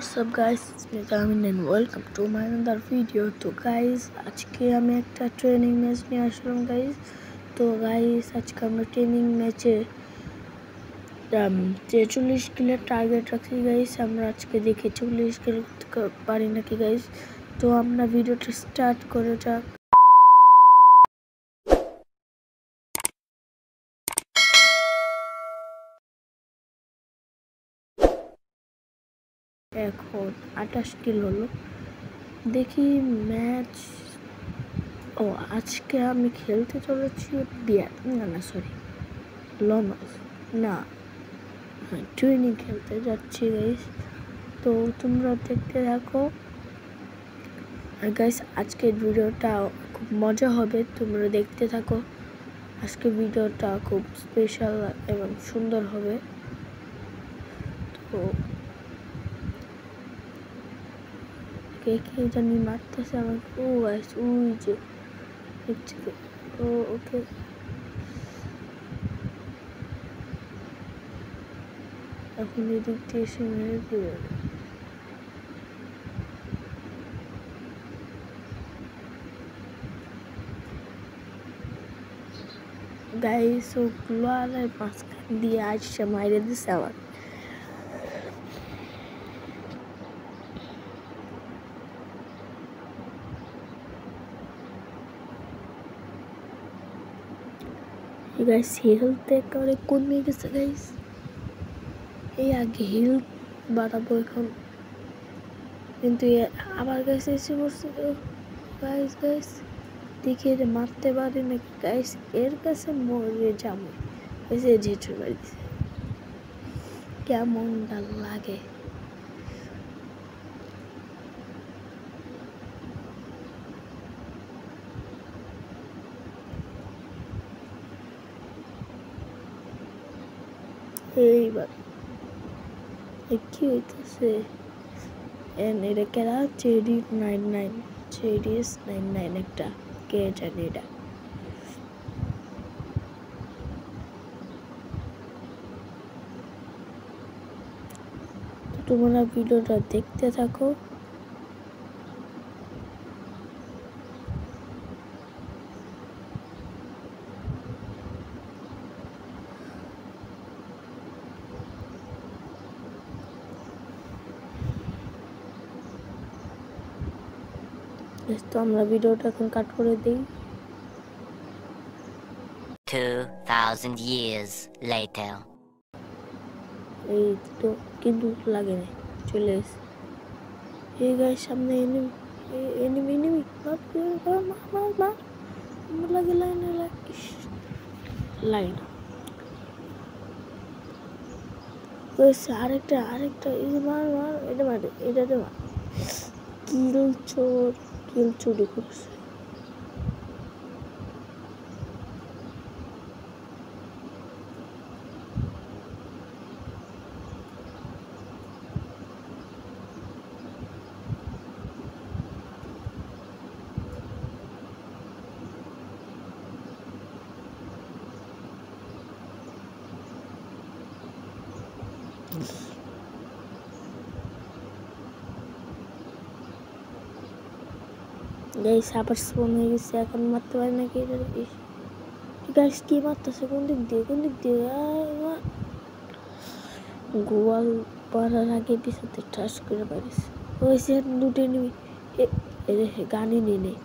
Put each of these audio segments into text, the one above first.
What's up guys, it's me Tamin and welcome to my another video. তো guys আজকে আমি একটা training match নিয়ে আসলাম গাইস। তো গাইস আজকে আমরা ট্রেনিং ম্যাচে 43 কিলের টার্গেট রাখছি গাইস। আমরা আজকে দেখি 40 কিল পারি নাকি গাইস। তো আমরা ভিডিওটা স্টার্ট করে যাক। এখন 28 কিল হলো। দেখি ম্যাচ। ও আজকে আমি খেলতে চলেছি লমাস না ট্রেনিং খেলতে যাচ্ছি গাইস। তো তোমরা দেখতে থাকো আর গাইস আজকের ভিডিওটা খুব মজা হবে, তোমরা দেখতে থাকো। আজকের ভিডিওটা খুব স্পেশাল এবং সুন্দর হবে। তো কে কে জানি মারতেছে আমাকে। ও গাইস ওই যে দেখছি। ও ওকে এখন এদিক দিয়ে এসে মেরে দিবে। গাইস ও গ্লোয়ালের মাঝখান দিয়ে আসছে মাইরে দিছে আমার। গাইস হেলথ একেবারে কমে গেছে গাইস। এই আগে হেলথ বাড়াবো এখন, কিন্তু আবার গাইস এসে পড়ছে। গাইস গাইস দেখি এটা মারতে পারি নাকি গাইস। এর কাছে মরে যাবো এসে ঝেঁটে বাড়িছে। কেমনটা লাগে এইবার কি হইতেছে। এটা কেরা চেডিস 99 একটা কে জানি। এটা তোমরা ভিডিওটা দেখতে থাকো। তো আমরা ভিডিওটা এখন কাট করে দিই। 2000 years later. এই তো কিন্তু লাগে না, চলে এসে। এই গাইস সামনে এনিমি মার লাগে লাইন আরেকটা এই যে মার এটাতে মার। কিল চুরি করছে। গাইস আবার স্পন হয়ে গেছে, এখন মারতে পারি নাকি। গাইস কি মারতেছে, কোন দিক দিয়ে গোয়াল পাড়ার আগে পিছাতে ঠাস করে পারিস। ওই সে দুটো নিবি গানই নিয়ে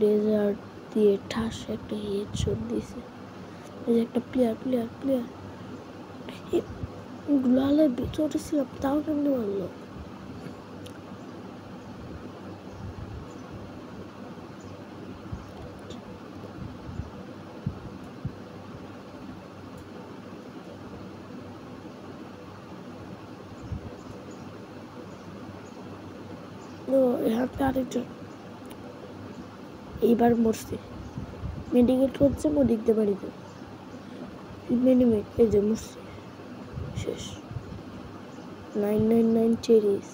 ডেজার্ট দিয়ে ঠাস একটা হেডশট দিয়েছে। এই যে একটা প্লেয়ার গ্লোয়ালের ভিতরে ছিল, তাও কেমনি মারলো। আরেকজন এইবার মরছে, মেডিকেট করছে দিতে পারিতে এই যে মরছে শেষ। 999 চেরিস।